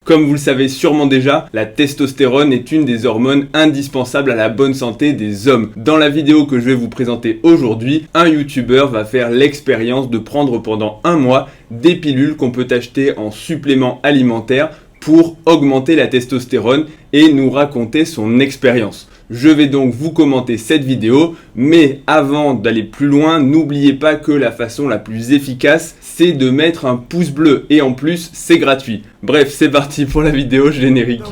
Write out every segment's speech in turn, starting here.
Comme vous le savez sûrement déjà, la testostérone est une des hormones indispensables à la bonne santé des hommes. Dans la vidéo que je vais vous présenter aujourd'hui, un youtubeur va faire l'expérience de prendre pendant un mois des pilules qu'on peut acheter en supplément alimentaire pour augmenter la testostérone et nous raconter son expérience. Je vais donc vous commenter cette vidéo, mais avant d'aller plus loin, n'oubliez pas que la façon la plus efficace, c'est de mettre un pouce bleu et en plus, c'est gratuit. Bref, c'est parti pour la vidéo générique.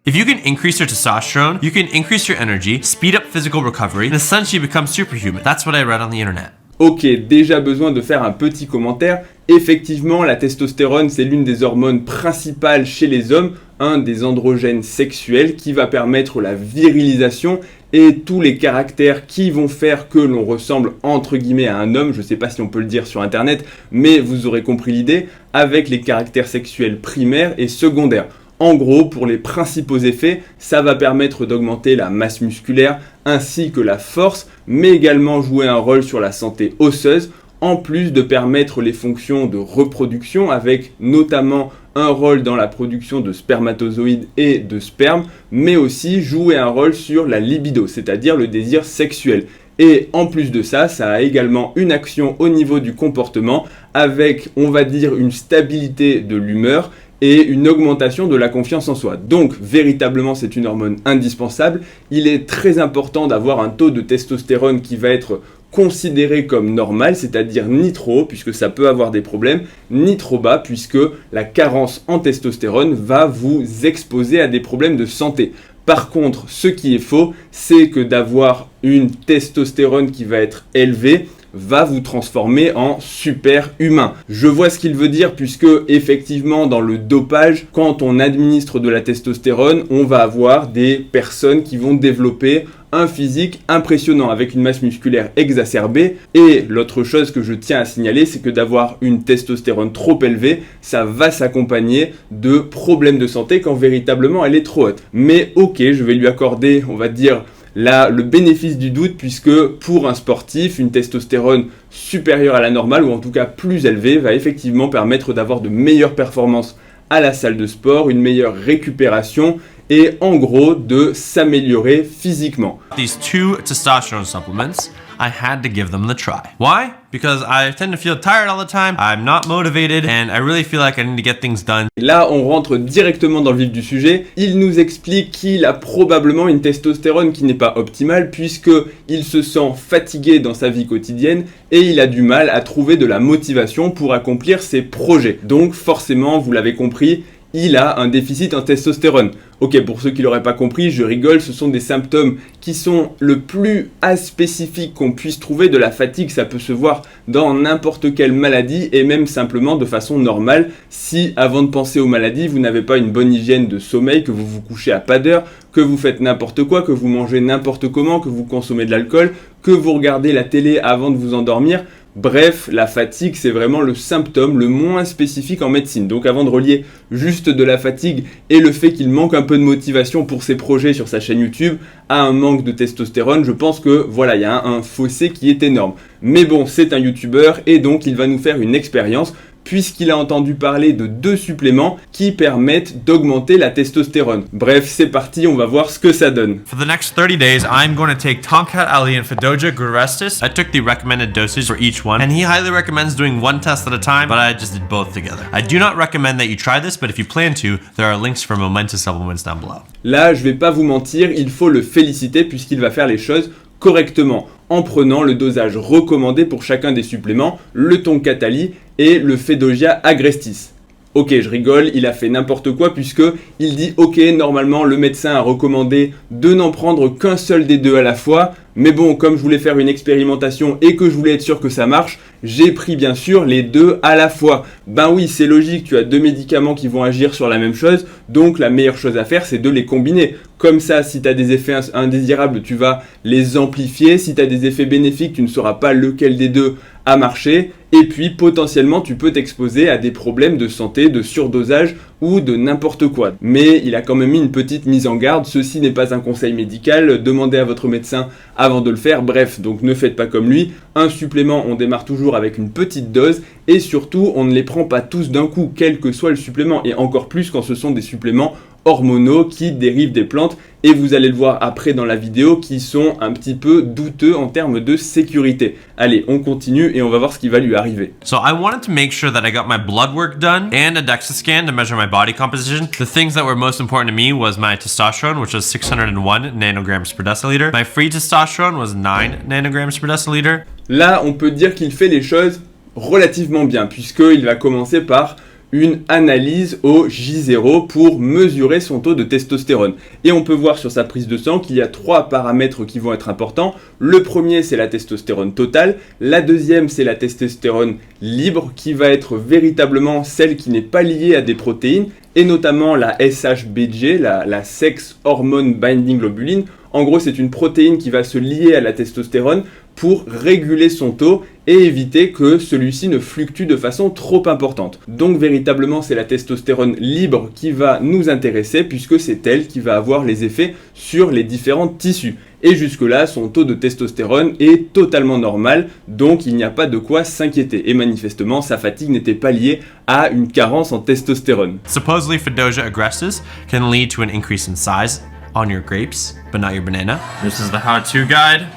If you can increase your testosterone, you can increase your energy, speed up physical recovery, and essentially become superhuman. That's what I read on the internet. Ok, déjà besoin de faire un petit commentaire. Effectivement, la testostérone, c'est l'une des hormones principales chez les hommes, un des androgènes sexuels qui va permettre la virilisation et tous les caractères qui vont faire que l'on ressemble entre guillemets à un homme, je ne sais pas si on peut le dire sur internet, mais vous aurez compris l'idée, avec les caractères sexuels primaires et secondaires. En gros, pour les principaux effets, ça va permettre d'augmenter la masse musculaire ainsi que la force, mais également jouer un rôle sur la santé osseuse, en plus de permettre les fonctions de reproduction avec notamment un rôle dans la production de spermatozoïdes et de sperme, mais aussi jouer un rôle sur la libido, c'est-à-dire le désir sexuel. Et en plus de ça, ça a également une action au niveau du comportement avec, on va dire, une stabilité de l'humeur et une augmentation de la confiance en soi. Donc, véritablement, c'est une hormone indispensable. Il est très important d'avoir un taux de testostérone qui va être considéré comme normal, c'est-à-dire ni trop haut, puisque ça peut avoir des problèmes, ni trop bas, puisque la carence en testostérone va vous exposer à des problèmes de santé. Par contre, ce qui est faux, c'est que d'avoir une testostérone qui va être élevée, va vous transformer en super humain. Je vois ce qu'il veut dire puisque effectivement dans le dopage, quand on administre de la testostérone, on va avoir des personnes qui vont développer un physique impressionnant avec une masse musculaire exacerbée. Et l'autre chose que je tiens à signaler, c'est que d'avoir une testostérone trop élevée, ça va s'accompagner de problèmes de santé quand véritablement elle est trop haute. Mais ok, je vais lui accorder, on va dire, là, le bénéfice du doute, puisque pour un sportif, une testostérone supérieure à la normale, ou en tout cas plus élevée, va effectivement permettre d'avoir de meilleures performances à la salle de sport, une meilleure récupération et en gros de s'améliorer physiquement. These two testosterone supplements, I had to give them the try. Why? Because I tend to feel tired all the time, I'm not motivated, and I really feel like I need to get things done. Là, on rentre directement dans le vif du sujet. Il nous explique qu'il a probablement une testostérone qui n'est pas optimale puisqu'il se sent fatigué dans sa vie quotidienne et il a du mal à trouver de la motivation pour accomplir ses projets. Donc forcément, vous l'avez compris, il a un déficit en testostérone. Ok, pour ceux qui l'auraient pas compris, je rigole, ce sont des symptômes qui sont le plus aspécifiques qu'on puisse trouver de la fatigue. Ça peut se voir dans n'importe quelle maladie et même simplement de façon normale. Si avant de penser aux maladies, vous n'avez pas une bonne hygiène de sommeil, que vous vous couchez à pas d'heure, que vous faites n'importe quoi, que vous mangez n'importe comment, que vous consommez de l'alcool, que vous regardez la télé avant de vous endormir. Bref, la fatigue, c'est vraiment le symptôme le moins spécifique en médecine. Donc avant de relier juste de la fatigue et le fait qu'il manque un peu de motivation pour ses projets sur sa chaîne YouTube à un manque de testostérone, je pense que voilà, il y a un fossé qui est énorme. Mais bon, c'est un YouTuber et donc il va nous faire une expérience puisqu'il a entendu parler de 2 suppléments qui permettent d'augmenter la testostérone. Bref, c'est parti, on va voir ce que ça donne. For the next 30 days, I'm going to take Tonkat Ali and Fedoja Gurestis. I took the recommended dosage for each one, and he highly recommends doing one test at a time, but I just did both together. I do not recommend that you try this, but if you plan to, there are links for momentous supplements down below. Là, je vais pas vous mentir, il faut le féliciter puisqu'il va faire les choses correctement en prenant le dosage recommandé pour chacun des suppléments, le Tonkat Ali et le Fedoja Agrestis. Ok, je rigole, il a fait n'importe quoi puisque il dit ok, normalement le médecin a recommandé de n'en prendre qu'un seul des 2 à la fois, mais bon, comme je voulais faire une expérimentation et que je voulais être sûr que ça marche, j'ai pris bien sûr les 2 à la fois. Ben oui, c'est logique, tu as 2 médicaments qui vont agir sur la même chose, donc la meilleure chose à faire c'est de les combiner. Comme ça, si tu as des effets indésirables, tu vas les amplifier. Si tu as des effets bénéfiques, tu ne sauras pas lequel des deux a marché. Et puis, potentiellement, tu peux t'exposer à des problèmes de santé, de surdosage ou de n'importe quoi. Mais il a quand même mis une petite mise en garde. Ceci n'est pas un conseil médical. Demandez à votre médecin avant de le faire. Bref, donc ne faites pas comme lui. Un supplément, on démarre toujours avec une petite dose. Et surtout, on ne les prend pas tous d'un coup, quel que soit le supplément. Et encore plus quand ce sont des suppléments hormonaux qui dérivent des plantes, et vous allez le voir après dans la vidéo, qui sont un petit peu douteux en termes de sécurité. Allez, on continue et on va voir ce qui va lui arriver. So I wanted to make sure that I got my blood work done and a DEXA scan to measure my body composition. The things that were most important to me was my testosterone, which was 601 nanograms per deciliter. My free testosterone was 9 nanograms per deciliter. Là, on peut dire qu'il fait les choses relativement bien, puisqu'il va commencer par une analyse au J0 pour mesurer son taux de testostérone. Et on peut voir sur sa prise de sang qu'il y a 3 paramètres qui vont être importants. Le premier, c'est la testostérone totale. La deuxième, c'est la testostérone libre, qui va être véritablement celle qui n'est pas liée à des protéines, et notamment la SHBG, la Sex Hormone Binding Globulin. En gros, c'est une protéine qui va se lier à la testostérone pour réguler son taux et éviter que celui-ci ne fluctue de façon trop importante. Donc véritablement, c'est la testostérone libre qui va nous intéresser, puisque c'est elle qui va avoir les effets sur les différents tissus. Et jusque-là, son taux de testostérone est totalement normal, donc il n'y a pas de quoi s'inquiéter. Et manifestement, sa fatigue n'était pas liée à une carence en testostérone. Supposedly, Fedoja agrestis can lead to an increase in size on your grapes, but not your banana. This is the how-to guide.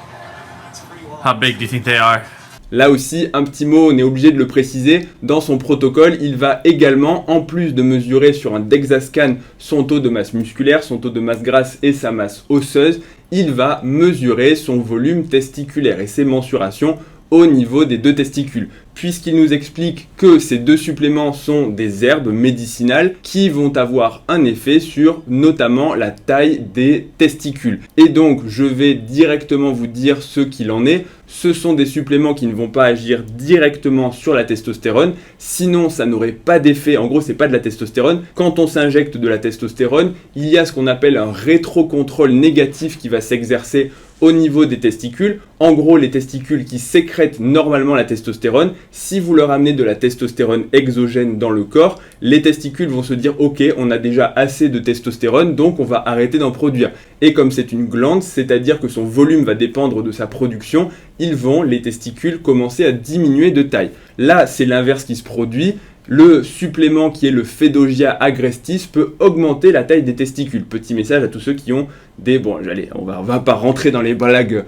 How big do you think they are? Là aussi, un petit mot, on est obligé de le préciser, dans son protocole, il va également, en plus de mesurer sur un DEXA scan son taux de masse musculaire, son taux de masse grasse et sa masse osseuse, il va mesurer son volume testiculaire et ses mensurations au niveau des 2 testicules, puisqu'il nous explique que ces 2 suppléments sont des herbes médicinales qui vont avoir un effet sur notamment la taille des testicules. Et donc, je vais directement vous dire ce qu'il en est. Ce sont des suppléments qui ne vont pas agir directement sur la testostérone, sinon ça n'aurait pas d'effet. En gros, c'est pas de la testostérone. Quand on s'injecte de la testostérone, il y a ce qu'on appelle un rétrocontrôle négatif qui va s'exercer au niveau des testicules. En gros, les testicules qui sécrètent normalement la testostérone, si vous leur amenez de la testostérone exogène dans le corps, les testicules vont se dire « Ok, on a déjà assez de testostérone, donc on va arrêter d'en produire. » Et comme c'est une glande, c'est-à-dire que son volume va dépendre de sa production, les testicules, commencer à diminuer de taille. Là, c'est l'inverse qui se produit. Le supplément qui est le Fedoja agrestis peut augmenter la taille des testicules. Petit message à tous ceux qui ont des... Bon, allez, on va pas rentrer dans les blagues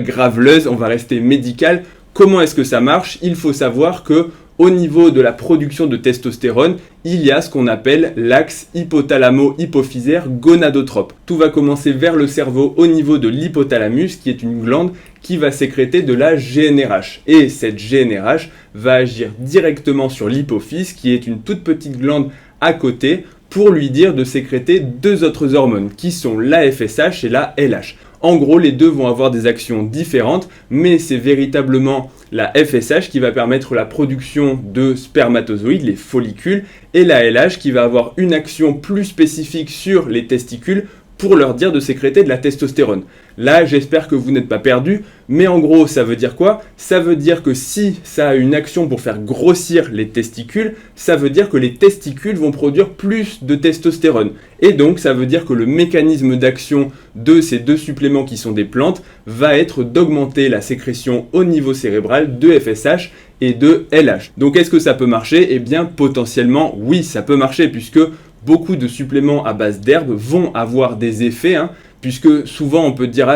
graveleuses, on va rester médical. Comment est-ce que ça marche? Il faut savoir que au niveau de la production de testostérone, il y a ce qu'on appelle l'axe hypothalamo-hypophysaire gonadotrope. Tout va commencer vers le cerveau au niveau de l'hypothalamus, qui est une glande qui va sécréter de la GnRH. Et cette GnRH va agir directement sur l'hypophyse, qui est une toute petite glande à côté, pour lui dire de sécréter 2 autres hormones, qui sont la FSH et la LH. En gros, les deux vont avoir des actions différentes, mais c'est véritablement la FSH qui va permettre la production de spermatozoïdes, les follicules, et la LH qui va avoir une action plus spécifique sur les testicules pour leur dire de sécréter de la testostérone. Là, j'espère que vous n'êtes pas perdus, mais en gros, ça veut dire quoi? Ça veut dire que si ça a une action pour faire grossir les testicules, ça veut dire que les testicules vont produire plus de testostérone. Et donc, ça veut dire que le mécanisme d'action de ces 2 suppléments qui sont des plantes va être d'augmenter la sécrétion au niveau cérébral de FSH et de LH. Donc, est-ce que ça peut marcher? Eh bien, potentiellement, oui, ça peut marcher, puisque beaucoup de suppléments à base d'herbes vont avoir des effets, puisque souvent on peut dire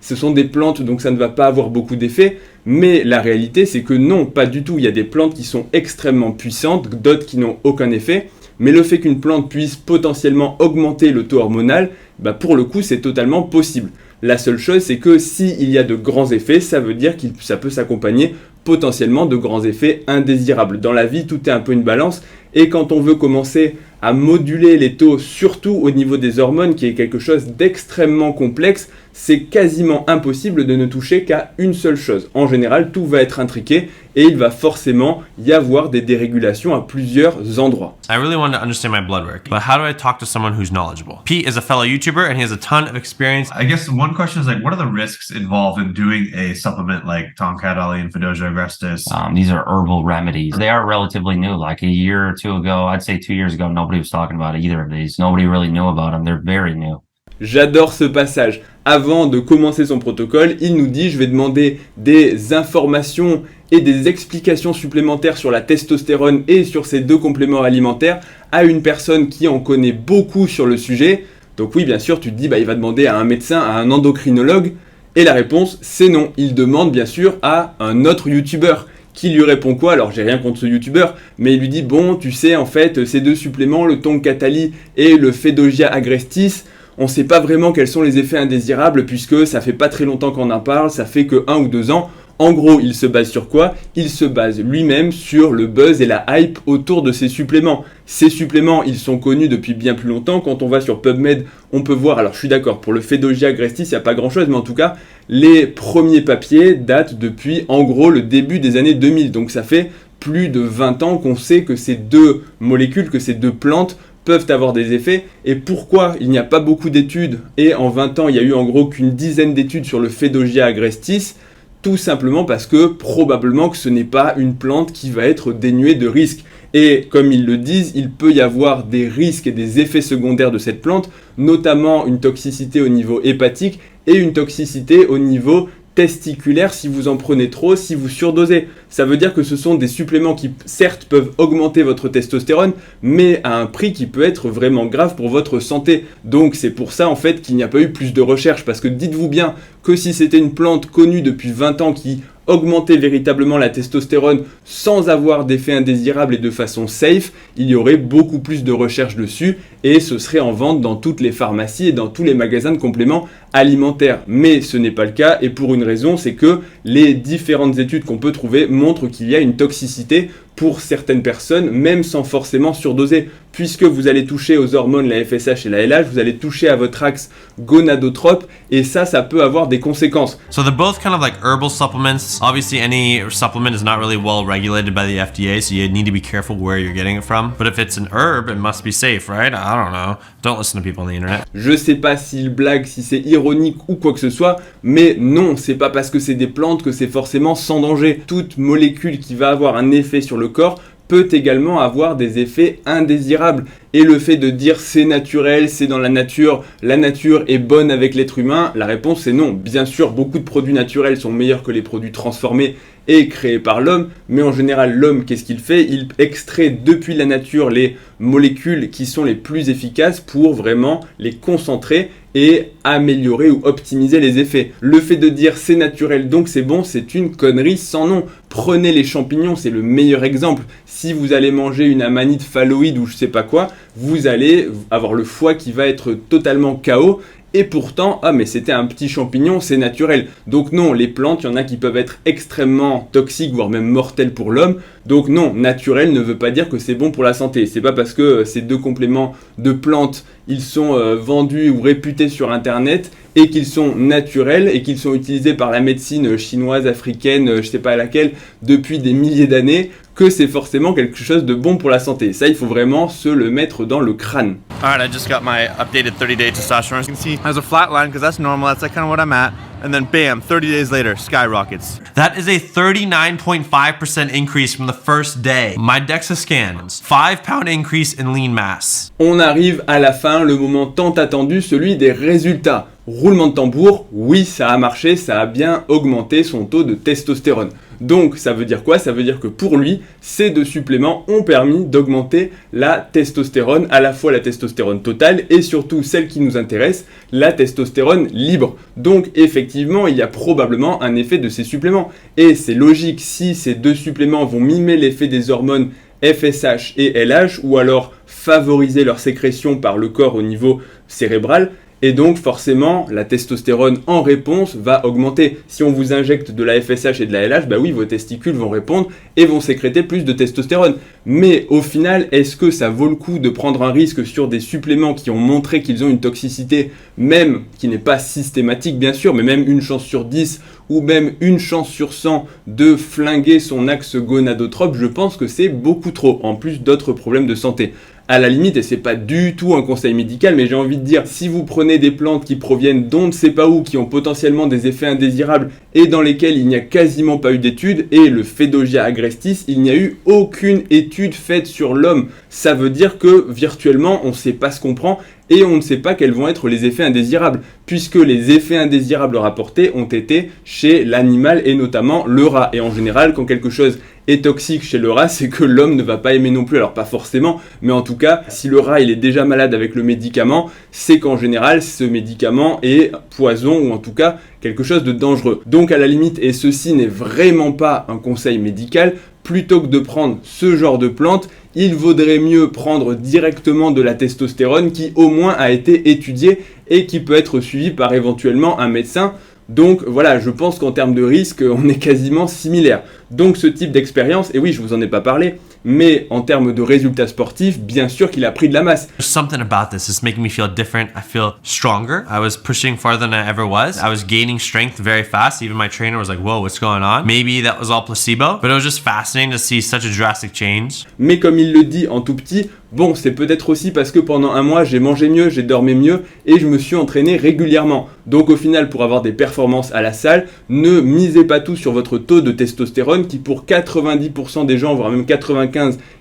ce sont des plantes donc ça ne va pas avoir beaucoup d'effets, mais la réalité c'est que non, pas du tout. Il y a des plantes qui sont extrêmement puissantes, d'autres qui n'ont aucun effet, mais le fait qu'une plante puisse potentiellement augmenter le taux hormonal, pour le coup c'est totalement possible. La seule chose c'est que s'il y a de grands effets, ça veut dire que ça peut s'accompagner potentiellement de grands effets indésirables. Dans la vie, tout est un peu une balance, et quand on veut commencer à moduler les taux, surtout au niveau des hormones, qui est quelque chose d'extrêmement complexe, c'est quasiment impossible de ne toucher qu'à une seule chose. En général, tout va être intriqué, et il va forcément y avoir des dérégulations à plusieurs endroits. I really want to understand my blood work, but how do I talk to someone who's knowledgeable? Pete is a fellow YouTuber and he has a ton of experience. I guess one question is like, what are the risks involved in doing a supplement like Tomcat Ali and Fedoja agrestis? These are herbal remedies. They are relatively new. Like a year or two ago, I'd say 2 years ago, nobody was talking about either of these. Nobody really knew about them. They're very new. J'adore ce passage. Avant de commencer son protocole, il nous dit « Je vais demander des informations et des explications supplémentaires sur la testostérone et sur ces deux compléments alimentaires à une personne qui en connaît beaucoup sur le sujet. » Donc oui, bien sûr, tu te dis il va demander à un médecin, à un endocrinologue. Et la réponse, c'est non. Il demande bien sûr à un autre youtubeur. Qui lui répond quoi? Alors j'ai rien contre ce youtubeur, mais il lui dit « Bon, tu sais, en fait, ces deux suppléments, le Tomcat Ali et le Fedoja agrestis, on ne sait pas vraiment quels sont les effets indésirables puisque ça fait pas très longtemps qu'on en parle, ça fait que 1 ou 2 ans. » En gros, il se base sur quoi? Il se base lui-même sur le buzz et la hype autour de ces suppléments. Ces suppléments, ils sont connus depuis bien plus longtemps. Quand on va sur PubMed, on peut voir, alors je suis d'accord, pour le Fedoja agrestis, il n'y a pas grand-chose, mais en tout cas, les premiers papiers datent depuis, en gros, le début des années 2000. Donc ça fait plus de 20 ans qu'on sait que ces deux molécules, que ces deux plantes peuvent avoir des effets. Et pourquoi il n'y a pas beaucoup d'études, et en 20 ans, il y a eu en gros qu'une dizaine d'études sur le Fedoja agrestis? Tout simplement parce que probablement que ce n'est pas une plante qui va être dénuée de risques. Et comme ils le disent, il peut y avoir des risques et des effets secondaires de cette plante, notamment une toxicité au niveau hépatique et une toxicité au niveau testiculaire si vous en prenez trop, si vous surdosez. Ça veut dire que ce sont des suppléments qui certes peuvent augmenter votre testostérone, mais à un prix qui peut être vraiment grave pour votre santé. Donc c'est pour ça en fait qu'il n'y a pas eu plus de recherche, parce que dites-vous bien que si c'était une plante connue depuis 20 ans qui augmenter véritablement la testostérone sans avoir d'effets indésirables et de façon safe, il y aurait beaucoup plus de recherches dessus et ce serait en vente dans toutes les pharmacies et dans tous les magasins de compléments alimentaires. Mais ce n'est pas le cas et pour une raison, c'est que les différentes études qu'on peut trouver montrent qu'il y a une toxicité pour certaines personnes, même sans forcément surdoser, puisque vous allez toucher aux hormones, la FSH et la LH, vous allez toucher à votre axe gonadotrope, et ça peut avoir des conséquences. So they're both kind of like herbal supplements. Obviously, any supplement is not really well regulated by the FDA, so you need to be careful where you're getting it from. But if it's an herb, it must be safe, right? I don't know. Don't listen to people on the internet. Je sais pas s'il blague, si c'est ironique ou quoi que ce soit, mais non, c'est pas parce que c'est des plantes que c'est forcément sans danger. Toute molécule qui va avoir un effet sur le corps peut également avoir des effets indésirables. Et le fait de dire c'est naturel, c'est dans la nature est bonne avec l'être humain, la réponse c'est non. Bien sûr, beaucoup de produits naturels sont meilleurs que les produits transformés et créés par l'homme, mais en général, l'homme, qu'est-ce qu'il fait? Il extrait depuis la nature les molécules qui sont les plus efficaces pour vraiment les concentrer et améliorer ou optimiser les effets. Le fait de dire c'est naturel donc c'est bon, c'est une connerie sans nom. Prenez les champignons, c'est le meilleur exemple. Si vous allez manger une amanite phalloïde ou je sais pas quoi, vous allez avoir le foie qui va être totalement KO. Et pourtant, mais c'était un petit champignon, c'est naturel. Donc non, les plantes, il y en a qui peuvent être extrêmement toxiques, voire même mortelles pour l'homme. Donc non, naturel ne veut pas dire que c'est bon pour la santé. C'est pas parce que ces deux compléments de plantes, ils sont vendus ou réputés sur internet et qu'ils sont naturels et qu'ils sont utilisés par la médecine chinoise, africaine, je sais pas laquelle, depuis des milliers d'années, que c'est forcément quelque chose de bon pour la santé. Ça, il faut vraiment se le mettre dans le crâne. Alright, I just got my updated 30-day testosterone. You can see there's a flat line because that's normal. That's like kind of what I'm at. And then bam, 30 days later, skyrockets. That is a 39.5% increase from the first day. My DEXA scans, 5-pound increase in lean mass. On arrive à la fin, le moment tant attendu, celui des résultats. Roulement de tambour, oui, ça a marché, ça a bien augmenté son taux de testostérone. Donc ça veut dire quoi? Ça veut dire que pour lui, ces deux suppléments ont permis d'augmenter la testostérone, à la fois la testostérone totale et surtout celle qui nous intéresse, la testostérone libre. Donc effectivement, il y a probablement un effet de ces suppléments. Et c'est logique, si ces deux suppléments vont mimer l'effet des hormones FSH et LH, ou alors favoriser leur sécrétion par le corps au niveau cérébral, et donc forcément la testostérone en réponse va augmenter. Si on vous injecte de la FSH et de la LH, bah oui, vos testicules vont répondre et vont sécréter plus de testostérone. Mais au final, est-ce que ça vaut le coup de prendre un risque sur des suppléments qui ont montré qu'ils ont une toxicité, même qui n'est pas systématique bien sûr, mais même une chance sur 10 ou même une chance sur 100 de flinguer son axe gonadotrope? Je pense que c'est beaucoup trop, en plus d'autres problèmes de santé. À la limite, et c'est pas du tout un conseil médical, mais j'ai envie de dire, si vous prenez des plantes qui proviennent d'on ne sait pas où, qui ont potentiellement des effets indésirables et dans lesquels il n'y a quasiment pas eu d'études, et le Fedogia agrestis, il n'y a eu aucune étude faite sur l'homme. Ça veut dire que virtuellement, on ne sait pas ce qu'on prend et on ne sait pas quels vont être les effets indésirables, puisque les effets indésirables rapportés ont été chez l'animal et notamment le rat. Et en général, quand quelque chose est toxique chez le rat, c'est que l'homme ne va pas aimer non plus. Alors pas forcément, mais en tout cas, si le rat il est déjà malade avec le médicament, c'est qu'en général, ce médicament est poison ou en tout cas quelque chose de dangereux. Donc à la limite, et ceci n'est vraiment pas un conseil médical, plutôt que de prendre ce genre de plante, il vaudrait mieux prendre directement de la testostérone qui au moins a été étudiée et qui peut être suivie par éventuellement un médecin. Donc voilà, je pense qu'en termes de risque, on est quasiment similaires. Donc ce type d'expérience, et oui, je vous en ai pas parlé, mais en termes de résultats sportifs, bien sûr qu'il a pris de la masse. There's something about this. It's making me feel different. I feel stronger. I was pushing farther than I ever was. I was gaining strength very fast. Even my trainer was like, whoa, what's going on? Maybe that was all placebo, but it was just fascinating to see such a drastic change. Mais comme il le dit en tout petit, bon, c'est peut-être aussi parce que pendant un mois, j'ai mangé mieux, j'ai dormi mieux et je me suis entraîné régulièrement. Donc au final, pour avoir des performances à la salle, ne misez pas tout sur votre taux de testostérone qui pour 90% des gens, voire même 95%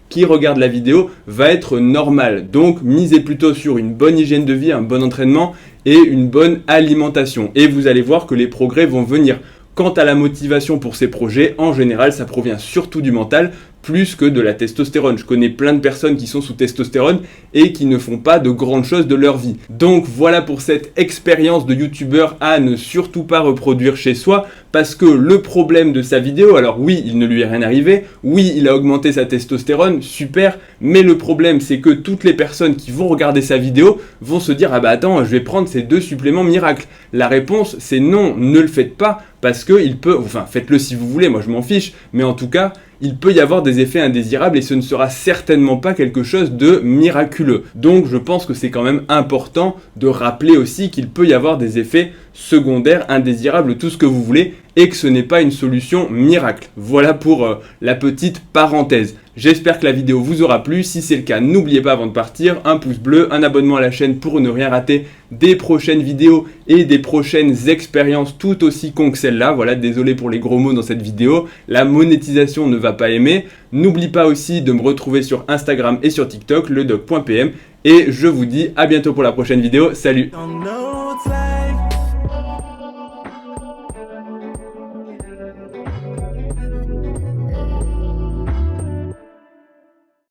qui regardent la vidéo, va être normal. Donc misez plutôt sur une bonne hygiène de vie, un bon entraînement et une bonne alimentation. Et vous allez voir que les progrès vont venir. Quant à la motivation pour ces projets, en général, ça provient surtout du mental, plus que de la testostérone. Je connais plein de personnes qui sont sous testostérone et qui ne font pas de grandes choses de leur vie. Donc voilà pour cette expérience de youtubeur à ne surtout pas reproduire chez soi, parce que le problème de sa vidéo, alors oui, il ne lui est rien arrivé, oui, il a augmenté sa testostérone, super, mais le problème c'est que toutes les personnes qui vont regarder sa vidéo vont se dire « Ah bah attends, je vais prendre ces 2 suppléments miracles ». La réponse c'est non, ne le faites pas, parce que il peut, enfin faites-le si vous voulez, moi je m'en fiche, mais en tout cas, il peut y avoir des effets indésirables et ce ne sera certainement pas quelque chose de miraculeux. Donc je pense que c'est quand même important de rappeler aussi qu'il peut y avoir des effets secondaires, indésirables, tout ce que vous voulez, et que ce n'est pas une solution miracle. Voilà pour la petite parenthèse. J'espère que la vidéo vous aura plu. Si c'est le cas, n'oubliez pas avant de partir, un pouce bleu, un abonnement à la chaîne pour ne rien rater des prochaines vidéos et des prochaines expériences tout aussi cons que celle-là. Voilà, désolé pour les gros mots dans cette vidéo. La monétisation ne va pas aimer. N'oublie pas aussi de me retrouver sur Instagram et sur TikTok, ledoc.pm. Et je vous dis à bientôt pour la prochaine vidéo. Salut!